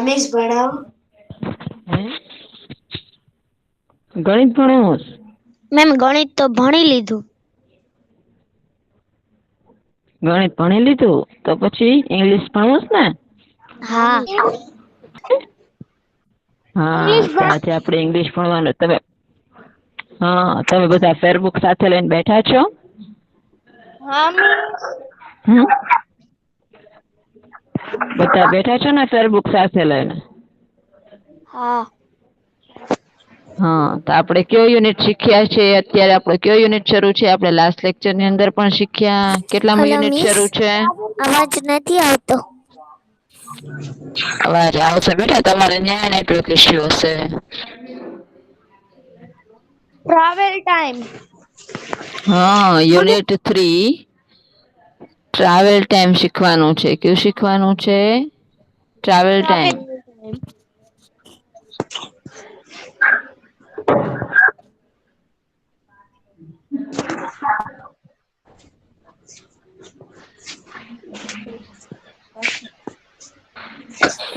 Miss ભણાવો. ગણિત ભણાવો છો? મેમ ગણિત તો ભણી લીધું. ગણિત ભણી લીધું તો પછી ઇંગ્લિશ ભણવું છે ને? હા. હા તો આજે આપડે ઈંગ્લિશ ભણવાનું તમે બધા ફેરબુક સાથે લઈને બેઠા છો? હા મિસ. હમ. બધા બેઠા છો ને ફેરબુક સાથે લઈને? હા. હા તો આપડે કયો યુનિટ શીખ્યા છે અત્યારે આપડો કયો યુનિટ શરૂ છે આપડે લાસ્ટ લેક્ચર ની અંદર પણ શીખ્યા કેટલામું હલો યુનિટ મિસ શરૂ છે? અવાજ નથી આવતો. અવાજ આવશે બેટા તમારે ન્યા નેટવર્ક ઇસ્યુ હશે. Travel time. હા યુનિટ 3 ટ્રાવેલ ટાઈમ શીખવાનું છે. કયું શીખવાનું છે? Travel time.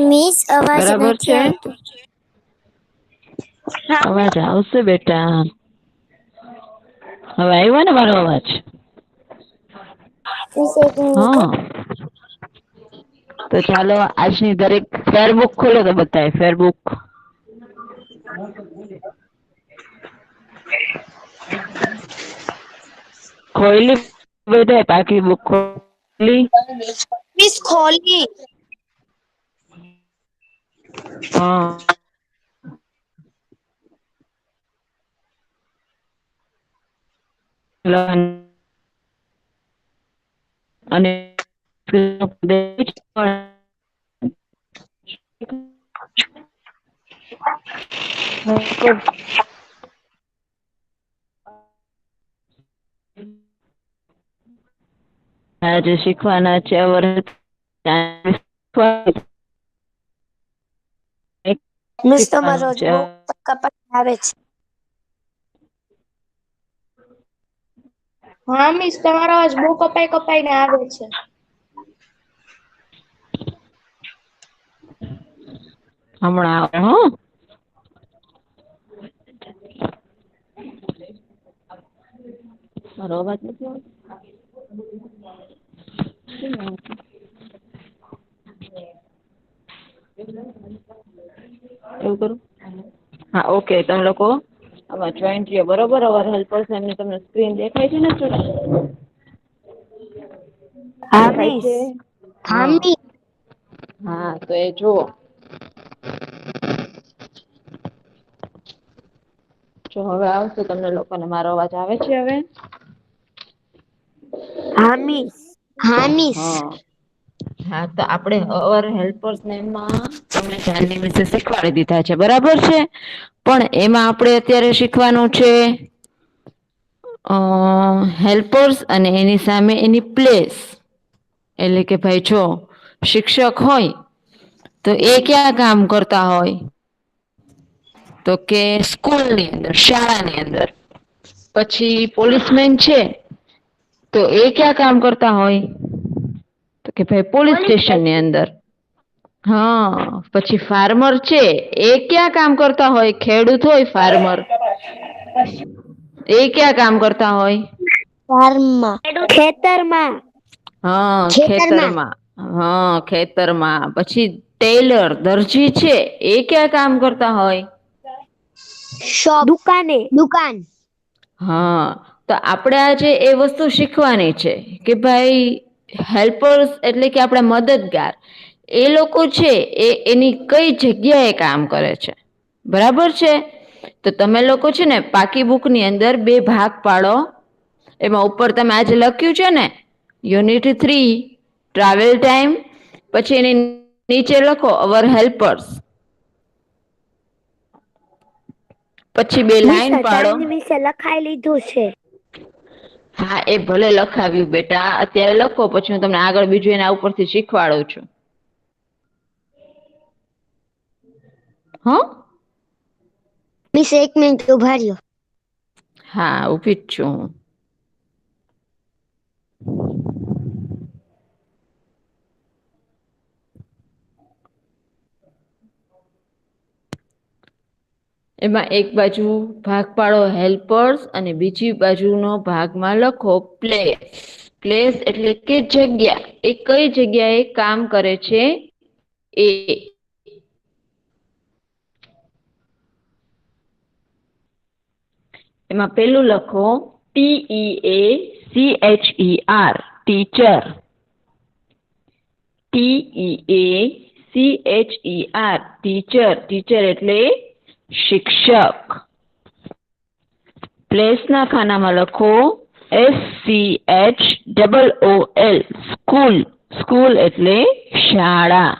મિસ અવાજ બરાબર નથી છે આવતું. અવાજ આવશે બેટા. હવે આવ્યો ને મારો અવાજ? મિસ એક મિનિટ હો. હા તો ચાલો આજની દરેક ફેરબુક ખોલો તો બતાય ફેરબુક. ખોઈલી બધાએ પાકી બુક ખોલી? મિસ ખોલી. હા. અને આજે શીખવાના છે મિસ તમારો શીખવાનું જ છે બહુ કપાત આવે છે. હા મિસ તમારો અવાજ બહુ કપાઈ કપાઈ ને આવે છે. હમણાં આવે હો. મારો અવાજ નથી આવતો? એવું કરું હા ઓકે તમે લોકો આમાં જોઈન થયો બરોબર અવાર હેલ્પર એમની તમને સ્ક્રીન દેખાય છે ને હા દેખાય મિસ. છે હા હા તો એ જુઓ જો હવે આવશે તમને લોકોને મારો અવાજ આવે છે હવે? હા મિસ. હા મિસ. હા હા તો આપડે અવર હેલ્પર્સ નેમમાં તમને ધ્યાનની વિશે શીખવાડી દીધા છે બરાબર છે પણ એમાં આપડે અત્યારે શીખવાનું છે હેલ્પર્સ અને એની સામે એની પ્લેસ એટલે કે ભાઈ જો શિક્ષક હોય તો એ ક્યાં કામ કરતા હોય તો કે સ્કૂલની અંદર શાળાની અંદર પછી પોલીસ મેન છે તો એ ક્યાં કામ કરતા હોય તો કે ભાઈ પોલીસ સ્ટેશનની અંદર હા પછી ફાર્મર છે એ ક્યાં કામ કરતા હોય ખેડૂત હોય ફાર્મર એ ક્યાં કામ કરતા હોય ફાર્મમાં ખેતરમાં હા ખેતરમાં હા ખેતરમાં પછી ટેલર દરજી છે એ ક્યાં કામ કરતા હોય શોપ દુકાને દુકાન હા તો આપડે આજે એ વસ્તુ શીખવાની છે કે ભાઈ હેલ્પર્સ એટલે કે આપડા મદદગાર એ લોકો છે એ એની કઈ જગ્યા એ કામ કરે છે બરાબર છે તો તમે લોકો છે ને પાકી બુક ની અંદર બે ભાગ પાડો એમાં ઉપર તમે આજે લખ્યું છે ને યુનિટ 3 ટ્રાવેલ ટાઈમ પછી એની નીચે લખો અવર હેલ્પર્સ પછી બે મિસ લાઈન પાડો ટાઈમ વિશે લખાઈ લીધું છે હા એ ભલે લખાવ્યું બેટા અત્યારે લખો પછી હું તમને આગળ બીજું એના ઉપરથી શીખવાડું છું હા મિસ એક મિનિટ ઉભા રહ્યો હા ઊભી જ છું હું એમાં એક બાજુ ભાગ પાડો હેલ્પર્સ અને બીજી બાજુનો ભાગમાં લખો પ્લેસ. પ્લેસ એટલે કે જગ્યા. એ કઈ જગ્યાએ કામ કરે છે એ. એમાં પેલું લખો TEACHER teacher. TEACHER teacher. Teacher એટલે શિક્ષક. પ્લેસના ખાનામાં લખો SCHOOL સ્કૂલ. સ્કૂલ એટલે શાળા.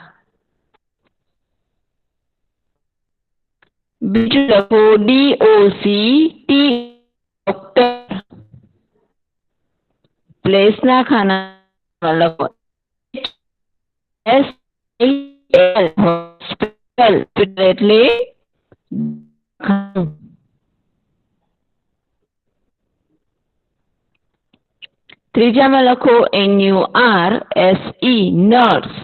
બીજું લખો DOCT ડોક્ટર. પ્લેસના ખાનામાં લખો HOSPITAL હોસ્પિટલ એટલે ત્રીજામાં લખો NURSE નર્સ.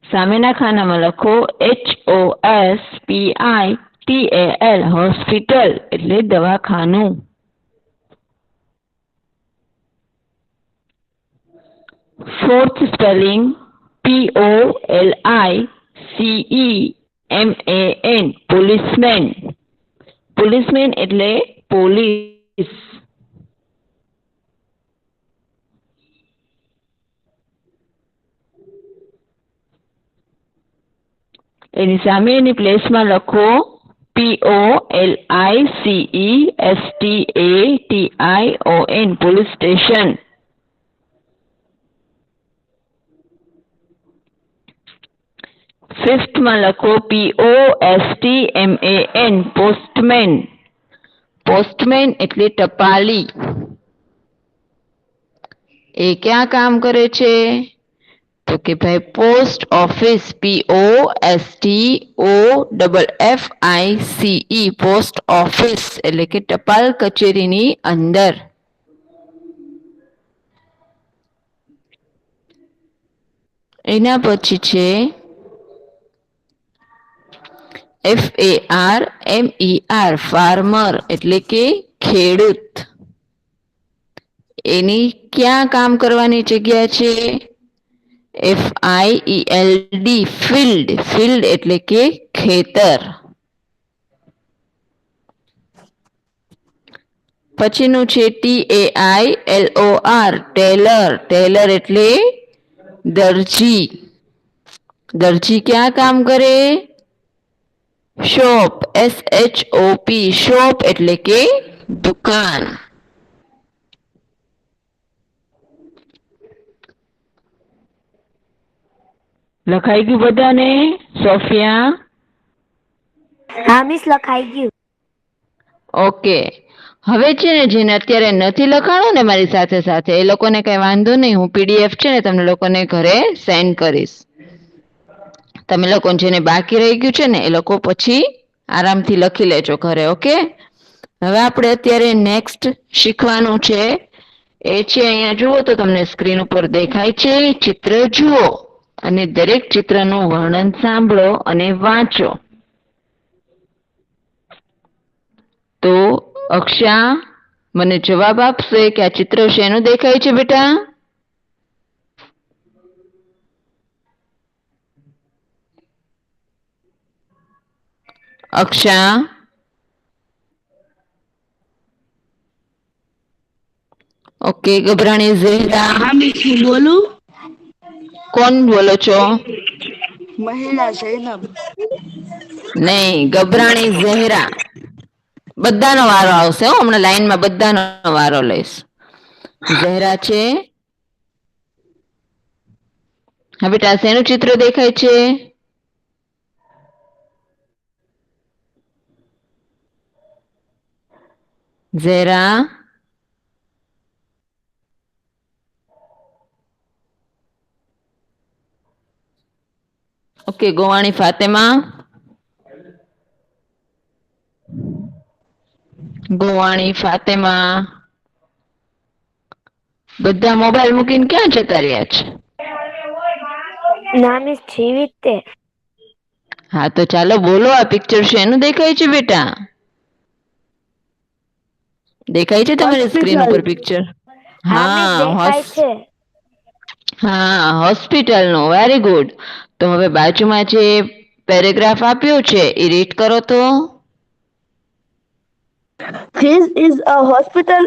સામેના ખાનામાં લખો HOSPITAL હોસ્પિટલ એટલે દવાખાનું. Fourth spelling POLICEMAN policeman. Policeman એટલે પોલીસ. એની સામે એની પ્લેસમાં લખો POLICESTATION પોલીસ સ્ટેશન. ફિફ્થમાં લખો POSTMAN પોસ્ટમેન. પોસ્ટમેન એટલે ટપાલી. એ ક્યાં કામ કરે છે તો કે ભાઈ post office. POSTOFFICE post office એટલે કે ટપાલ કચેરીની અંદર. એના પછી છે FARMER ફાર્મર એટલે કે ખેડૂત. એની ક્યાં કામ કરવાની જગ્યા છે FIELD ફિલ્ડ. ફિલ્ડ એટલે કે ખેતર. પછીનું છે TAILOR ટેલર. ટેલર એટલે દરજી. દરજી ક્યાં કામ કરે શોપ. SHOP શોપ એટલે કે દુકાન. લખાઈ ગયું બધાને સોફિયા? હા મિસ લખાઈ ગયું. ઓકે. હવે છે ને જેને અત્યારે નથી લખાણું ને મારી સાથે સાથે એ લોકોને કઈ વાંધો નહીં. હું PDF છે ને તમને લોકોને ઘરે સેન્ડ કરીશ. તમે લોકો જેને બાકી રહી ગયું છે ને એ લોકો પછી આરામથી લખી લેજો ઘરે. ઓકે. હવે આપણે અત્યારે નેક્સ્ટ શીખવાનું છે એ છે અહીંયા જુઓ તો તમને સ્ક્રીન ઉપર દેખાય છે ચિત્ર જુઓ અને દરેક ચિત્રનું વર્ણન સાંભળો અને વાંચો. તો અક્ષા મને જવાબ આપશે કે આ ચિત્ર શેનું દેખાય છે બેટા? અક્ષા ઓકે. ગભરાણી ઝહેરા બોલું? કોણ બોલો છો? મહિલા જૈનબ. નહીં, ગભરાણી ઝહેરા. બધાનો વારો આવશે હો. હમણાં લાઈનમાં બધાનો વારો લઈશ. ઝહેરા છે. હા બેટા શેનું ચિત્ર દેખાય છે? ઝેરા ઓકે. ગોવાણી ફાતેમા. ગોવાણી ફાતેમા બધા મોબાઈલ મૂકીને ક્યાં જતા રહ્યા છે? ના મિસ જીવિત તે. હા તો ચાલો બોલો, આ પિક્ચર શેનું દેખાય છે બેટા? દેખાય છે તમારી સ્ક્રીન હોસ્પિટલ. ઉપર પિક્ચર? હા મિસ દેખાય છે. હા, હોસ્પિટલનું. Very good. તો હવે બાજુમાં જે પેરેગ્રાફ આપ્યો છે એ રીડ કરો તો. This is a hospital.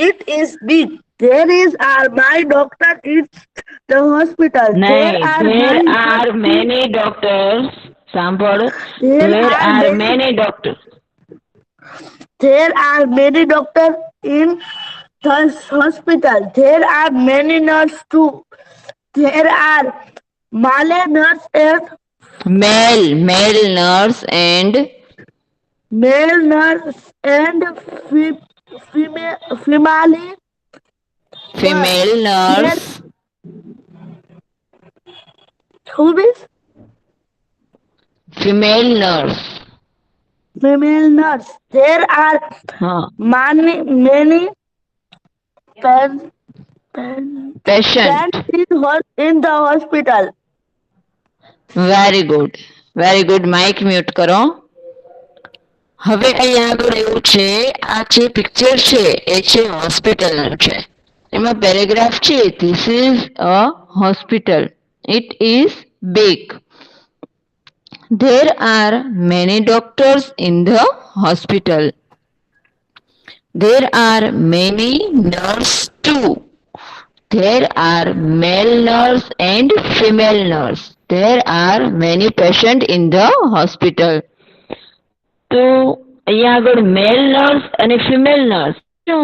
It is big. There is our my doctor. It's the hospital. There નહીં, are there many are nurses. many doctors. સાંભળ. There There are are many. many doctors. There are many doctors in the hospital. There are many nurses too. There are male nurse and Male nurse and male nurse and female. female There, nurse. who is Female nurse. female nurse? There are હા. many pen, pen, Patient. in the hospital. Very good, very good. Mic mute કરો. હવે અહીંયા આગળ એવું છે, આ જે picture છે એ છે હોસ્પિટલનું છે. એમાં પેરેગ્રાફ છે, this is a hospital. It is big. There are many doctors in the hospital. There are many nurses too. There are male nurse and female nurse. There are many patients in the hospital. તો અહીંયા આગળ મેલ nurse અને female nurse શું?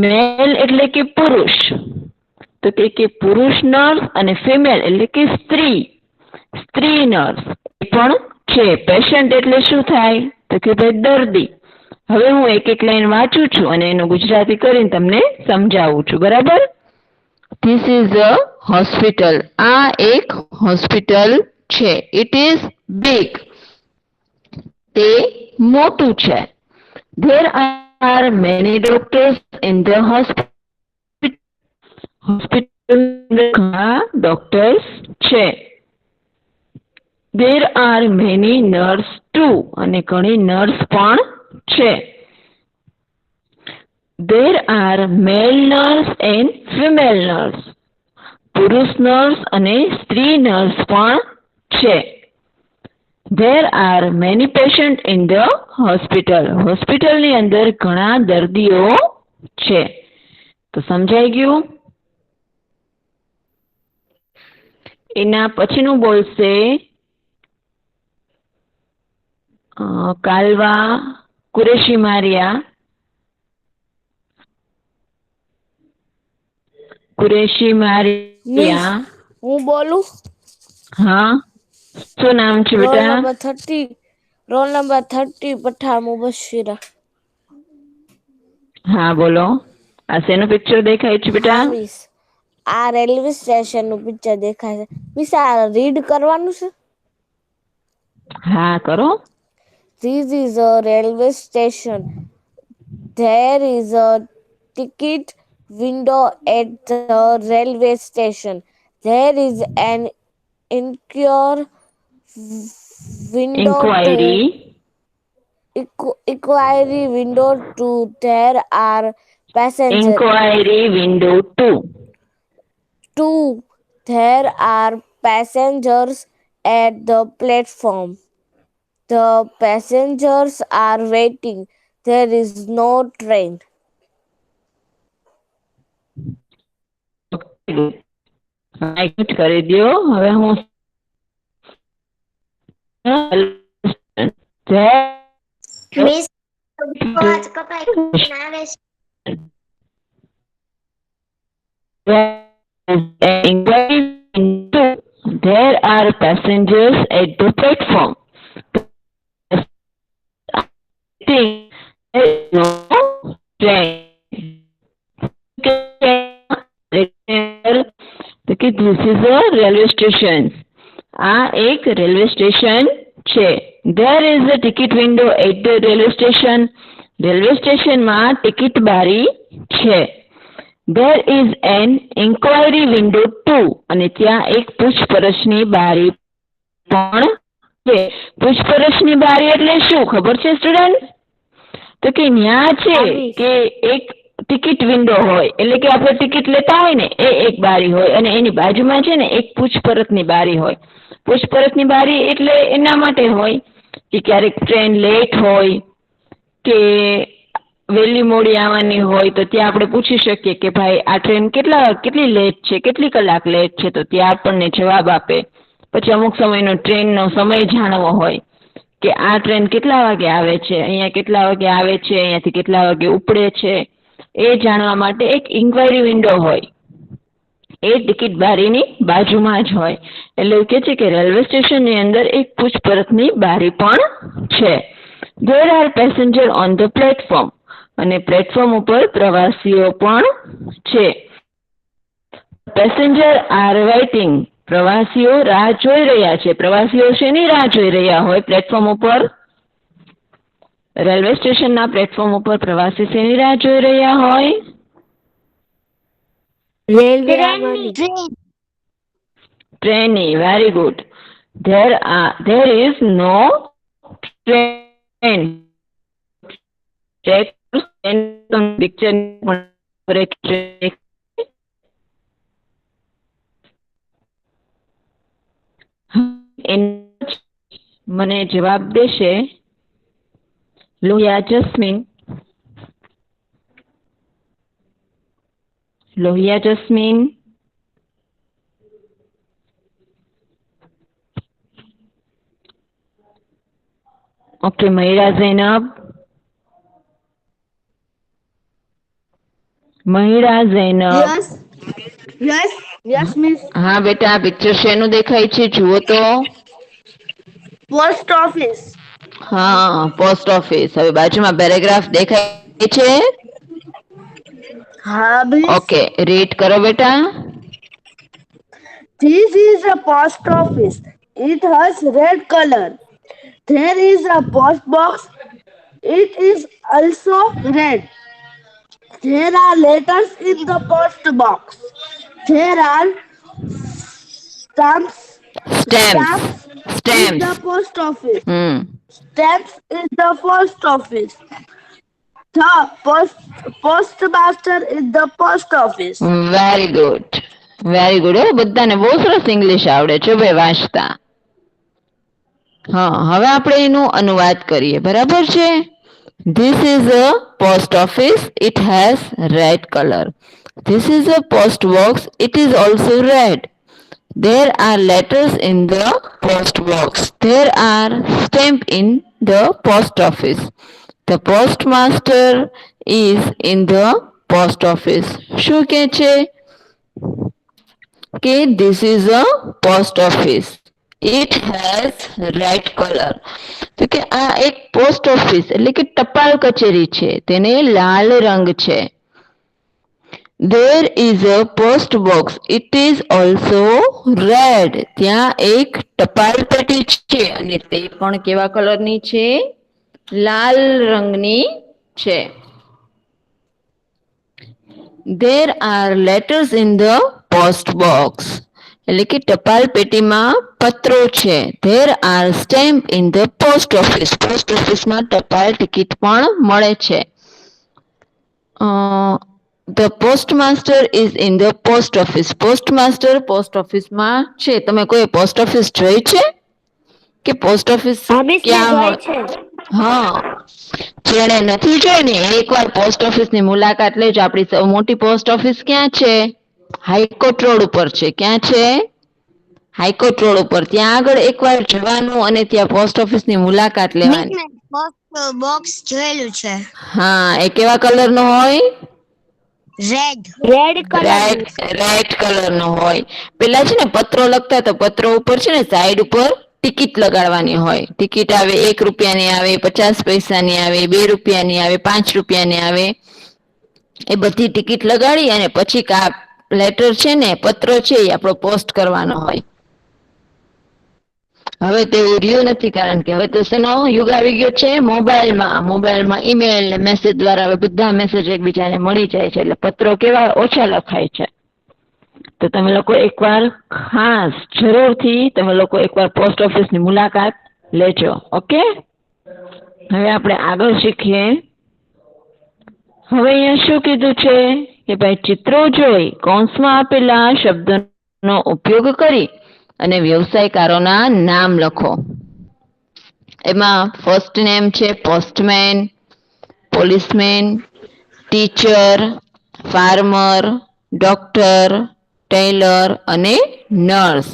મેલ એટલે કે પુરુષ, તો કે પુરુષ નર્સ અને ફિમેલ એટલે કે સ્ત્રી, સ્ત્રી નર્સ પણ છે. પેશન્ટ એટલે શું થાય? તો કે ભાઈ દર્દી. હવે હું એક એક લાઈન વાંચું છું અને એનું ગુજરાતી કરીને તમને સમજાવું છું, બરાબર? This is a hospital. આ એક હોસ્પિટલ છે. It is big. તે મોટું છે. There are many doctors in the hospital. Hospital ઘણા ડોક્ટર્સ છે. There are many nurses too. અને ઘણી નર્સ પણ છે. There are male nurse and female nurse. પુરુષ નર્સ અને સ્ત્રી નર્સ પણ છે. There are many patients in the hospital. હોસ્પિટલની અંદર ઘણા દર્દીઓ છે. તો સમજાઈ ગયું? એના પછીનું બોલશે કાલવા કુરેશી મારિયા. કુરેશી મારિયા. હું બોલું? હા, શું નામ છે રોલ બેટા? નંબર 30 પઠાણ મુબશિરા. હા બોલો. આ શેનું પિક્ચર દેખાય છે બેટા? હા મિસ, આ રેલવે સ્ટેશન નું પિક્ચર દેખાય છે. મિસ આ રીડ કરવાનું છે? હા કરો. This is a railway station. There is a ticket window at the railway station. There is an inquiry window inquiry window too. There are passengers. Inquiry window 2. There are passengers at the platform. The passengers are waiting. There is no train. Mic કરી દો. હવે હું miss અવાજ કપાઈ આવે છે. There are passengers at the platform. There is no train. This is a railway station. આ એક રેલવે સ્ટેશન છે. There is a ticket window at the railway station. Railway સ્ટેશનમાં ટિકિટ બારી છે. There is an inquiry window too. અને ત્યાં એક પૂછપરછની બારી પણ છે. પૂછપરછની બારી એટલે શું ખબર છે સ્ટુડન્ટ? તો કે ન્યા છે કે એક ટિકિટ વિન્ડો હોય, એટલે કે આપણે ટિકિટ લેતા હોય ને એ એક બારી હોય અને એની બાજુમાં છે ને એક પૂછપરછની બારી હોય. પૂછપરછની બારી એટલે એના માટે હોય કે ક્યારેક ટ્રેન લેટ હોય કે વહેલી મોડી આવવાની હોય તો ત્યાં આપણે પૂછી શકીએ કે ભાઈ આ ટ્રેન કેટલી લેટ છે, કેટલી કલાક લેટ છે, તો ત્યાં આપણને જવાબ આપે. પછી અમુક સમયનો ટ્રેનનો સમય જાણવો હોય કે આ ટ્રેન કેટલા વાગે આવે છે, અહીંયા કેટલા વાગે આવે છે, અહીંયાથી કેટલા વાગે ઉપડે છે, એ જાણવા માટે એક ઇન્ક્વાયરી વિન્ડો હોય. એ ટિકિટ બારીની બાજુમાં જ હોય. એટલે એવું કે છે કે રેલવે સ્ટેશનની અંદર એક પૂછપરછની બારી પણ છે. There are passengers on the platform. અને પ્લેટફોર્મ ઉપર પ્રવાસીઓ પણ છે. Passenger are waiting. પ્રવાસીઓ રાહ જોઈ રહ્યા છે. પ્રવાસીઓ શેની રાહ જોઈ રહ્યા હોય પ્લેટફોર્મ ઉપર? રેલવે સ્ટેશનના પ્લેટફોર્મ ઉપર પ્રવાસી શેની રાહ જોઈ રહ્યા હોય? રેલવે આવવાની. ટ્રેનની. Very good. There is no train. મને જવાબ દેશે Lohiya Jasmin. Lohiya Jasmin. Okay, Mahira Zainab. Mahira Zainab. Yes miss. હા બેટા, આ પિક્ચર શેનું દેખાય છે જુઓ તો. Post office. હા, પોસ્ટ ઓફિસ. હવે બાજુમાં પેરેગ્રાફ દેખાય છે. હા મિસ. ઓકે, રીડ કરો બેટા. This is a post office. It has red color. There is a post box. It is also red. There are letters in the post box. There are stamps. Stamps. In the Stamps. post office. Hmm. Stamps in the post office. The postmaster in the post office. Very good. Very good. બધાને બહુ સરસ English આવડે છે ભાઈ વાંચતા. હા, હવે આપણે એનું અનુવાદ કરીએ. બરાબર છે? This is a post office. It has red color. This is a post box. It is also red. There are letters in the post box. There are stamps in the post office. The postmaster is in the post office. શું કે છે કે this is a post office. It has red color. તો કે આ એક post office એટલે કે ટપાલ કચેરી છે, તેને લાલ રંગ છે. There is a post box. It is also red. ત્યાં એક ટપાલ પેટી છે અને તે પણ કેવા કલરની છે? લાલ રંગની છે. There are letters in the post box. એટલે કે ટપાલ પેટીમાં પત્રો છે. There are stamps in the post office. Post ઓફિસમાં ટપાલ ટિકિટ પણ મળે છે. The postmaster is in the post office. postmaster post ઓફિસમાં છે. તમે કોઈ પોસ્ટ ઓફિસ જોઈ છે કે પોસ્ટ ઓફિસ ક્યાં હોય? હા, જેણે નથી જોઈ ને એકવાર પોસ્ટ ઓફિસની મુલાકાત લેજો. આપણી સૌ મોટી પોસ્ટ ઓફિસ ક્યાં છે? હાઈકોર્ટ રોડ ઉપર છે. ક્યાં છે? હાઈકોર્ટ રોડ ઉપર. ત્યાં આગળ એકવાર જવાનું અને ત્યાં પોસ્ટ ઓફિસની મુલાકાત લેવાની. પોસ્ટ બોક્સ જોયેલું છે. હા, એ કેવા કલરનો હોય? રેડ રેડ કલરનો હોય. પેલા છે ને પત્રો લખતા તો પત્રો ઉપર છે ને સાઈડ ઉપર ટિકિટ લગાડવાની હોય. ટિકિટ આવે 1 રૂપિયાની આવે, 50 પૈસાની આવે, 2 રૂપિયાની આવે, 5 રૂપિયાની આવે. એ બધી ટિકિટ લગાડી અને પછી લેટર છે ને પત્રો છે એ આપણો પોસ્ટ કરવાનો હોય. હવે તેવું રહ્યું નથી, કારણ કે હવે તો શેનો યુગ આવી ગયો છે? મોબાઈલમાં ઈમેલ ને મેસેજ દ્વારા હવે બધા મેસેજ એકબીજાને મળી જાય છે. એટલે પત્રો કેવા ઓછા લખાય છે. તો તમે લોકો એકવાર ખાસ જરૂરથી તમે લોકો એકવાર પોસ્ટ ઓફિસની મુલાકાત લેજો. ઓકે, હવે આપણે આગળ શીખીએ. હવે અહીંયા શું કીધું છે કે ભાઈ ચિત્રો જોઈ કૌંસમાં આપેલા શબ્દનો ઉપયોગ કરી અને વ્યવસાયકારોના નામ લખો. એમાં ફર્સ્ટ નેમ છે postman, policeman, teacher, farmer, doctor, tailor અને નર્સ.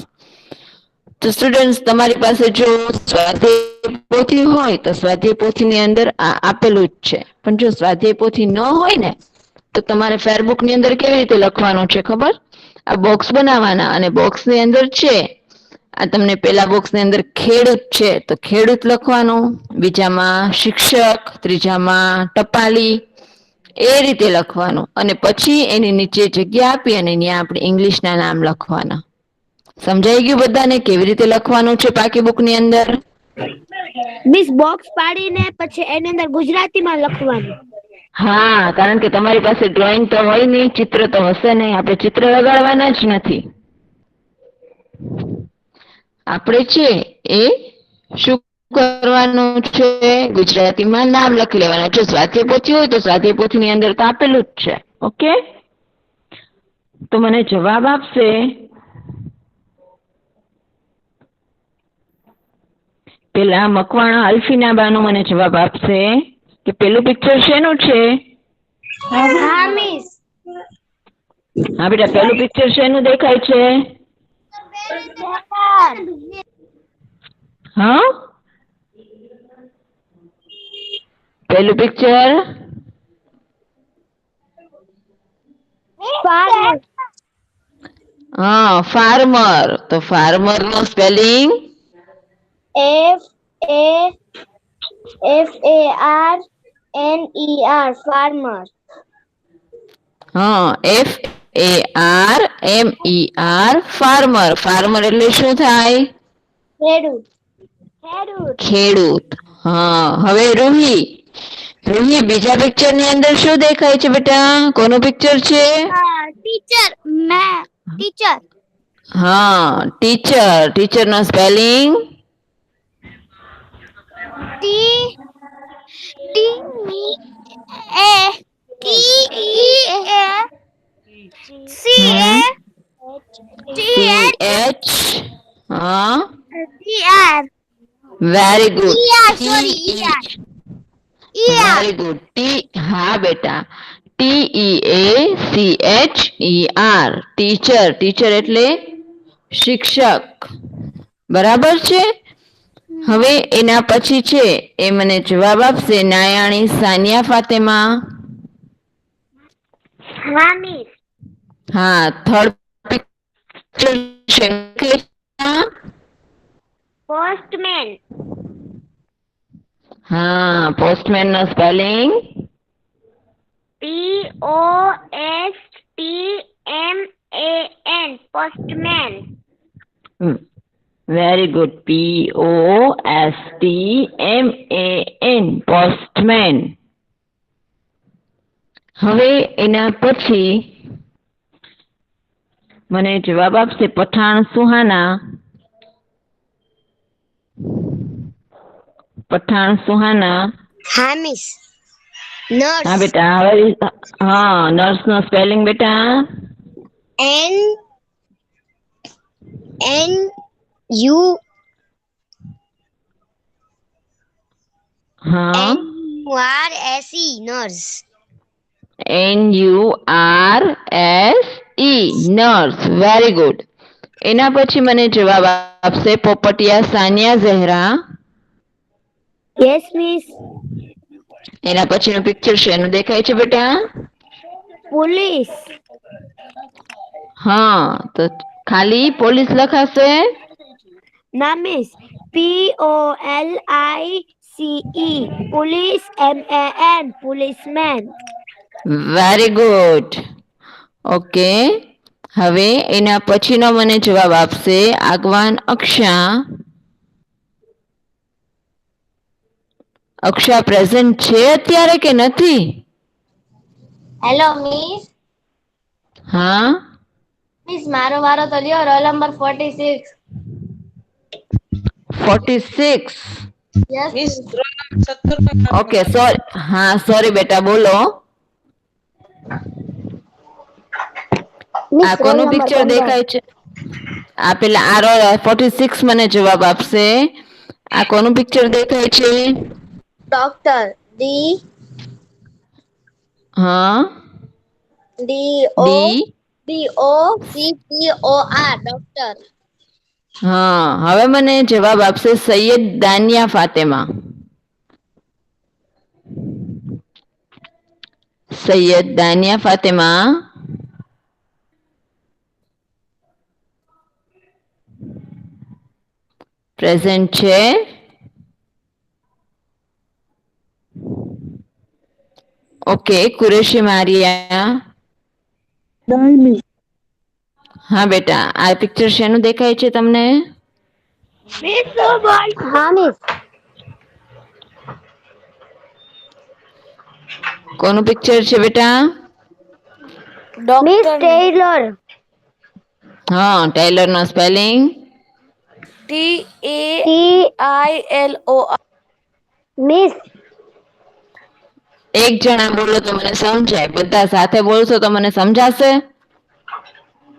તો સ્ટુડન્ટ્સ, તમારી પાસે જો સ્વાધ્યાય પોથી હોય તો સ્વાધ્યાય પોથીની અંદર આ આપેલું જ છે, પણ જો સ્વાધ્યાય પોથી ન હોય ને તો તમારે ફેરબુક ની અંદર કેવી રીતે લખવાનું છે ખબર? આ બોક્સ બનાવવાના અને બોક્સ ની અંદર છે આ તમને પેલા બોક્સ ની અંદર ખેડૂત છે તો ખેડૂત લખવાનું, બીજામાં શિક્ષક, ત્રીજામાં ટપાલી, એ રીતે લખવાનું અને પછી એની નીચે જગ્યા આપી અને ત્યાં આપણે ઇંગ્લિશના નામ લખવાના. સમજાઈ ગયું બધાને કેવી રીતે લખવાનું છે પાકી બુક ની અંદર? મિસ બોક્સ પાડીને પછી એની અંદર ગુજરાતીમાં લખવાનું. હા, કારણ કે તમારી પાસે ડ્રોઈંગ તો હોય નહીં, ચિત્ર તો હશે નહીં. આપણે ચિત્ર લગાડવાના જ નથી. આપણે છે એ શું કરવાનું છે? ગુજરાતીમાં નામ લખી લેવાના. જો સ્વાધ્યાય પોથી હોય તો સ્વાધ્યાય પોથી ની અંદર તો આપેલું જ છે. ઓકે, તો મને જવાબ આપશે પેલા મકવાણા અલ્ફીના બાનો મને જવાબ આપશે કે પેલું પિક્ચર શેનું છે? હા મિસ. હા બેટા, પેલું પિક્ચર શેનું દેખાય છે? હા, પેલું પિક્ચર હા ફાર્મર. તો ફાર્મર નું સ્પેલિંગ FARMER farmer. હા, FARMER ફાર્મર. ફાર્મર એટલે શું થાય? ખેડૂત. ખેડૂત. હા, હવે રૂહી બીજા પિક્ચર ની અંદર શું દેખાય છે બેટા? કોનું પિક્ચર છે? ટીચર. હા, ટીચર. ટીચર નો સ્પેલિંગ CH. હા, વેરી ગુડ. Very good. હા બેટા, TEACHER ટીચર. ટીચર એટલે શિક્ષક. બરાબર છે. હવે એના પછી છે એ મને જવાબ આપશે નાયાણી સાનિયા ફાતેમા. હા મિસ. હા, થર્ડ પિક્ચર છે પોસ્ટમેન. હા, પોસ્ટમેન નો spelling POSTMAN postman. Very good. POSTMAN postman. હવે એના પછી મને જવાબ આપશે પઠાણ સુહાના. પઠાણ સુહાના. હા મિસ. નર્સ. હા બેટા, હવે હા નર્સ નો સ્પેલિંગ બેટા NNU હા NURSE nurse. NURSE nurse. Very good. એના પછી મને જવાબ આપશે પોપટિયા સાનિયા ઝહેરા. Yes miss. એના પછીનું પિક્ચર શેનું દેખાય છે બેટા? પોલીસ. હા, તો ખાલી પોલીસ લખાશે? ના miss, POLICE police. MAN policeman. Very good. Okay, હવે એના પછીનો મને જવાબ આપશે આગવાન અક્ષા. અક્ષા પ્રેઝન્ટ છે અત્યારે કે નથી? Hello miss. હા, મિસ મારો વારો તો લ્યો. Roll number 46. 46. Yes miss roll number 17 okay sorry, હા સોરી બેટા, બોલો. આ કોનું પિક્ચર દેખાય છે? આ પેલા આરો 46 મને જવાબ આપશે. આ કોનું પિક્ચર દેખાય છે? ડોક્ટર. હા, DO ડી. DOCTOR doctor. હા, હવે મને જવાબ આપશે સૈયદ દાનિયા ફાતેમા. સૈયદ દાનિયા ફાતેમા. પ્રેઝન્ટ છે. Okay, Qureshi Maria. હા બેટા, આ પિક્ચર શેનું દેખાય છે તમને? હા મિસ. કોનું પિક્ચર છે બેટા? Miss doctor tailor. હા, ટેલર નો સ્પેલિંગ? TAILOR. મિસ એક જણા બોલો તો મને સમજાય, બધા સાથે બોલશો તો મને સમજાશે?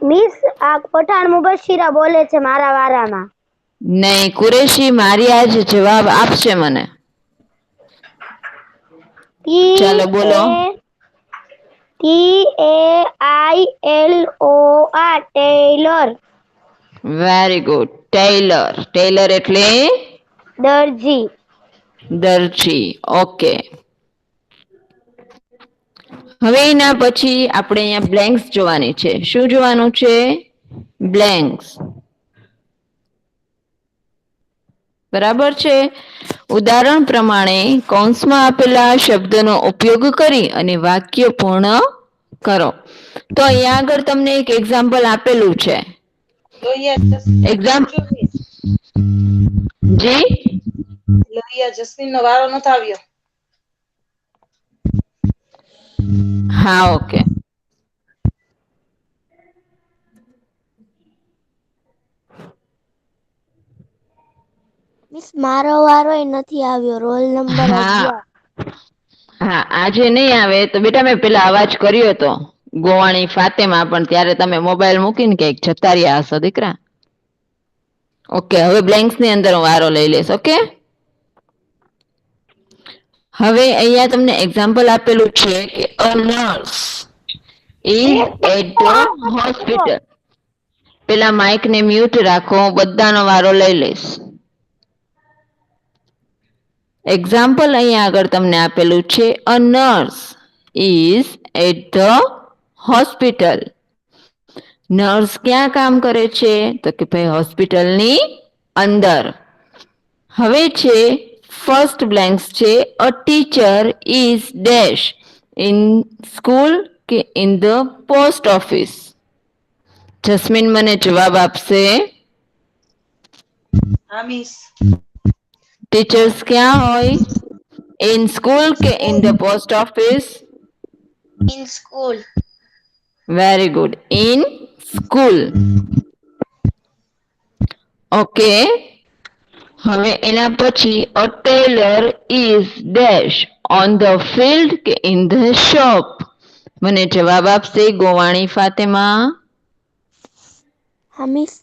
મિસ આ પઠાણ મુબશિરા બોલે છે મારા વારામાં. નહીં, કુરેશી મારિયા જ જવાબ આપશે મને. ચાલો બોલો. TAILOR tailor. Very good. Tailor. Tailor એટલે દરજી. દરજી. ઓકે. હવે એના પછી આપણે અહીંયા બ્લેન્ક્સ જોવાની છે. શું જોવાનું છે? બ્લેન્ક્સ. બરાબર છે. ઉદાહરણ પ્રમાણે કૌંસમાં આપેલા શબ્દનો ઉપયોગ કરી અને વાક્ય પૂર્ણ કરો. તો અહીંયા આગળ તમને એક એક્ઝામ્પલ આપેલું છે. એક્ઝામ જી લોહિયા જસ્મીન નો વારો નતો આવ્યો. હા, ઓકે. મિસ મારો વારો નથી આવ્યો. રોલ નંબર હા 11. હા, આજે નહીં આવે તો બેટા મેં પેલા અવાજ કર્યો હતો ગોવાણી ફાતેમા, પણ ત્યારે તમે મોબાઈલ મૂકીને ક્યાંક જતા રહ્યા હશો દીકરા. ઓકે, હવે બ્લેન્ક્સ ની અંદર હું વારો લઈ લઈશ. ઓકે, હવે અહીંયા તમને એક્ઝામ્પલ આપેલું છે કે a nurse is at the hospital. પેલા માઇક ને મ્યુટ રાખો, હું બધાનો વારો લઈ લઈશ. એક્ઝામ્પલ અહીંયા આગળ તમને આપેલું છે a nurse is at the hospital. Nurse ક્યાં કામ કરે છે? તો કે ભાઈ હોસ્પિટલની અંદર. હવે છે ફર્સ્ટ બ્લેન્ક્સ છે a teacher is dash in school કે in the post office. Jasmin મને જવાબ આપશે. હા મિસ. ટીચર્સ ક્યાં હોય? ઇન સ્કૂલ કે in the post office? In school. Very good. In school. Okay. હવે એના પછી a tailor is dash on the field કે ઇન ધ શોપ. મને જવાબ આપશે ગોવાણી ફાતેમા. હા miss.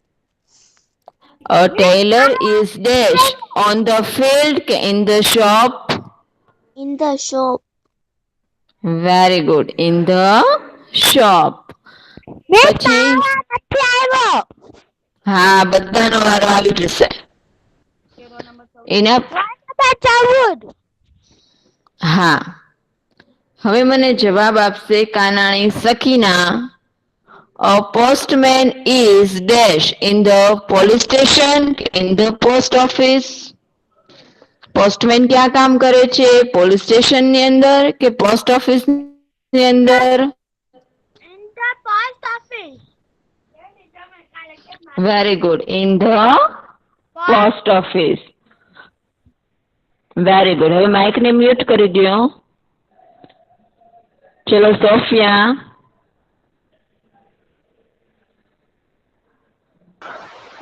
A tailor is dash on the field કે in the shop? In the shop. Very good. In the shop. પછી હા, બધાનો વારો આવી જશે. એના હા, હવે મને જવાબ આપશે Kanani સખીના. A postman is dash in the police station in the post office. Postman ક્યાં કામ કરે છે? પોલીસ સ્ટેશન ની અંદર કે પોસ્ટ ઓફિસ ની અંદર? In the post office. Very good. In the post office. Very good. હવે માઇક ને મ્યુટ કરી દો. ચલો Sofia.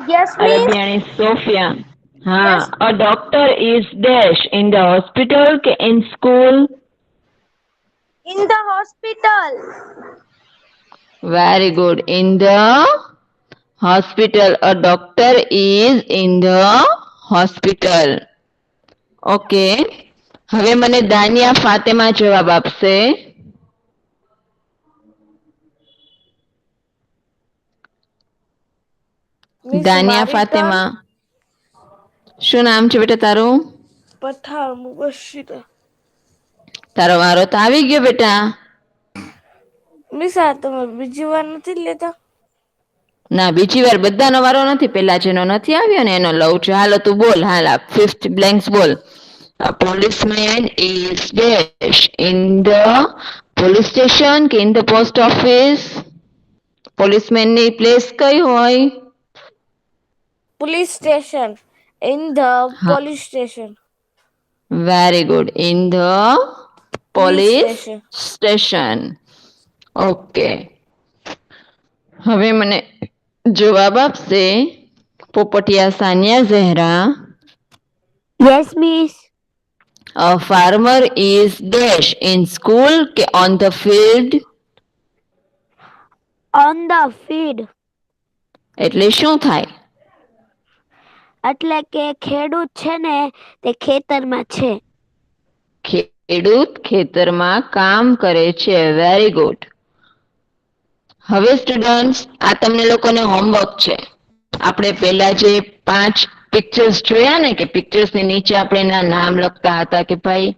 Yes, miss. Arabiani Sophia. हाँ, a doctor is dash in the hospital કે in school? In the hospital. Very good. In the hospital. A doctor is in the hospital. Okay. હવે મને દાનિયા ફાતેમા જવાબ આપશે. Miss, દાનિયા મારી ફાતેમા. શું નામ છે બેટા તારું? પઠાણ મુબશિરા. તારો વારો તો આવી ગયો બેટા. મિસ આ તમે બીજી વાર નથી લેતા? ના, બીજી વાર બધાનો વારો નથી. પેલા જેનો નથી આવ્યો ને એનો લઉં છું. હાલો તું બોલ. હાલ આ 5th blanks બોલ. A policeman is dash in the police station કે in the post office? Policeman ની પ્લેસ કઈ હોય? Police station. In the police station. Very good. In the police station. Station. Okay. હવે મને જવાબ આપશે Popatiya Sania ઝહેરા. Yes, miss. A farmer is dash in school કે on the field? On the field. એટલે શું થાય? એટલે કે ખેડૂત છે ને તે ખેતરમાં છે. ખેડૂત ખેતરમાં કામ કરે છે. Very good. હવે સ્ટુડન્ટ્સ આ તમને લોકોને હોમવર્ક છે. આપણે પહેલા જે 5 પિક્ચર્સ જોયા ને કે પિક્ચર્સ ની નીચે આપણે એના નામ લખતા હતા કે ભાઈ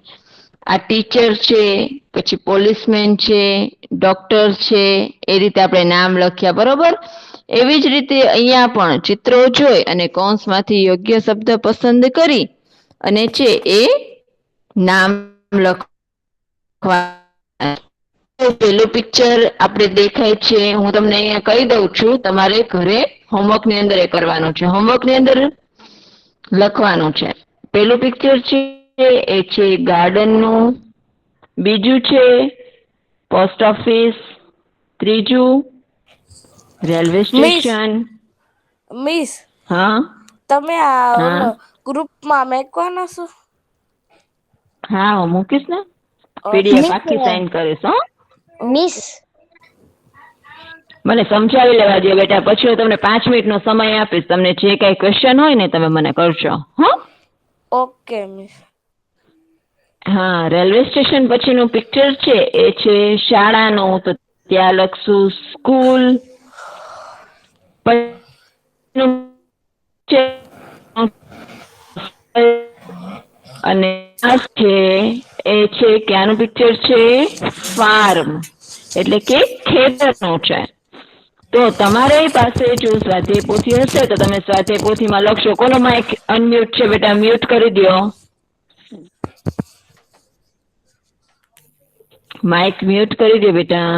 આ ટીચર છે, પછી પોલીસમેન છે, ડોક્ટર છે, એ રીતે આપણે નામ લખ્યા, બરોબર? એવી જ રીતે અહીંયા પણ ચિત્રો જોઈ અને કૌંસમાંથી યોગ્ય શબ્દ પસંદ કરી અને છે એ નામ લખવા. પેલું પિક્ચર આપણે દેખાય છે, હું તમને અહીંયા કહી દઉં છું, તમારે ઘરે હોમવર્ક ની અંદર એ કરવાનું છે. હોમવર્ક ની અંદર લખવાનું છે. પેલું પિક્ચર છે એ છે ગાર્ડન નું, બીજું છે પોસ્ટ ઓફિસ, ત્રીજું રેલવે સ્ટેશન. મિસ હા, તમે આ હા. ગ્રુપમાં મેકવાના છો? હા હું મૂકીશ ને, પીડીએફ આખી સાઇન કરીશ. હો મિસ, મને સમજાવી લેવા દો બેટા, પછી હું તમને 5 મિનિટનો સમય આપીશ. તમને જે કઈ ક્વેશ્ચન હોય ને તમે મને કરશો. હો ઓકે મિસ. હા, રેલવે સ્ટેશન પછીનું પિક્ચર છે એ છે શાળાનું, તો ત્યાં લખશું સ્કૂલ. અને આ છે એ છે કે આનું પિક્ચર છે ફાર્મ, એટલે કે ખેતરનું છે. તો તમારી પાસે જો સ્વાધ્યાય પોથી હશે તો તમે સ્વાધ્યાય પોથીમાં લખશો. કોનો માઇક અનમ્યુટ છે બેટા? મ્યુટ કરી દો. માઇક મ્યુટ કરી દો બેટા.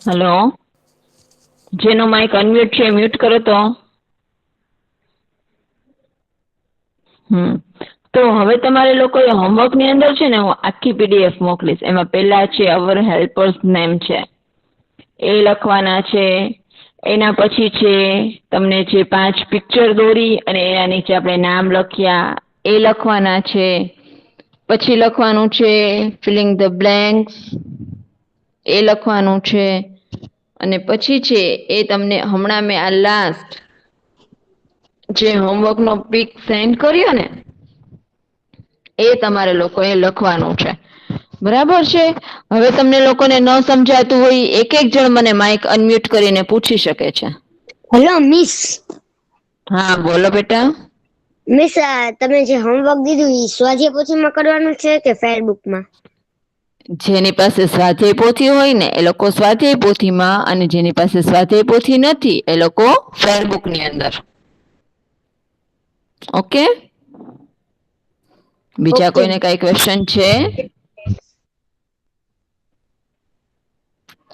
હેલો, જેનો માઇક અનમ્યુટ છે મ્યુટ કરો તો. તો હવે તમારે લોકોએ હોમવર્ક ની અંદર છે ને હું આખી પીડીએફ મોકલીશ. એમાં પહેલા છે અવર હેલ્પર્સ નેમ છે એ લખવાના છે. એના પછી છે તમને જે 5 પિક્ચર દોરી અને એના નીચે આપણે નામ લખ્યા એ લખવાના છે. પછી લખવાનું છે ફિલિંગ ધ બ્લેન્ક્સ, એ લખવાનું છે. અને પછી છે એ તમને હમણાં મેં આ લાસ્ટ જે હોમવર્ક નો પિક સેન્ડ કર્યો ને એ તમારે લોકોએ લખવાનું છે. બરાબર છે? હવે તમને લોકોને ન સમજાતું હોય એક એક જણ મને માઇક અનમ્યુટ કરીને પૂછી શકે છે. Hello miss. હા બોલો બેટા. મિસ, તમે જે હોમવર્ક દીધું એ સ્વાધ્યાય પોથીમાં કરવાનું છે કે ફેરબુકમાં? જેની પાસે સ્વાધ્યાય પોથી હોય ને એ લોકો સ્વાધ્યાય પોથીમાં, અને જેની પાસે સ્વાધ્યાય પોથી નથી એ લોકો ફેરબુક ની અંદર. ઓકે? બીજા કોઈને કઈ ક્વેશ્ચન છે?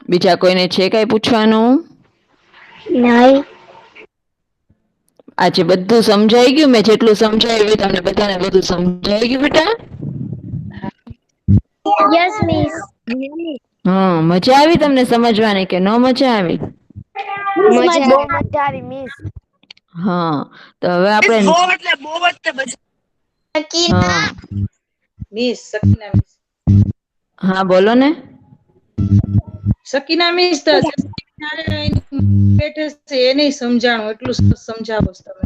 બીજા કોઈને છે કઈ પૂછવાનું? નહીં. આજે બધું સમજાઈ ગયું? મેં જેટલું સમજાવ્યું તમને બધાને બધું સમજાઈ ગયું બેટા? Yes miss. હા, મજા આવી તમને સમજવાની કે ન મજા આવી? મજા બહુ મજા આવી મિસ. હા, તો હવે આપણે બહુ એટલે બહુ જ તે પછી. હા મિસ સકીના મિસ. હા બોલો ને. સકીના મિસ તો બેઠે છે એ નહીં સમજાણું એટલું સરસ સમજાવો છો તમે.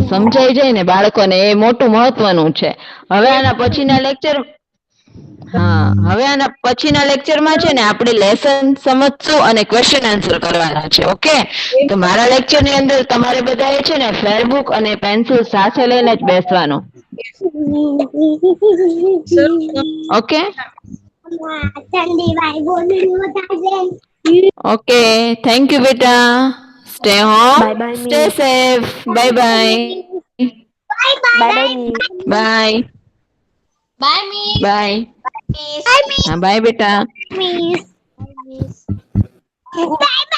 સમજાઈ જાય ને બાળકોને, એ મોટું મહત્વનું છે. હવે આના પછીના લેક્ચર હવે આના પછીના લેક્ચરમાં છે ને આપણે લેસન સમજશું અને ક્વેશ્ચન આન્સર કરવાના છે. ઓકે, તો મારા લેક્ચરની અંદર તમારે બધાએ છે ને ફેરબુક અને પેન્સિલ સાથે લઈને જ બેસવાનું. ઓકે ઓકે, થેન્ક યુ બેટા. Stay home, bye bye stay miss. Safe. Bye bye. Bye bye miss. Bye bye. હા બાય બેટા. મિસ. Bye bye.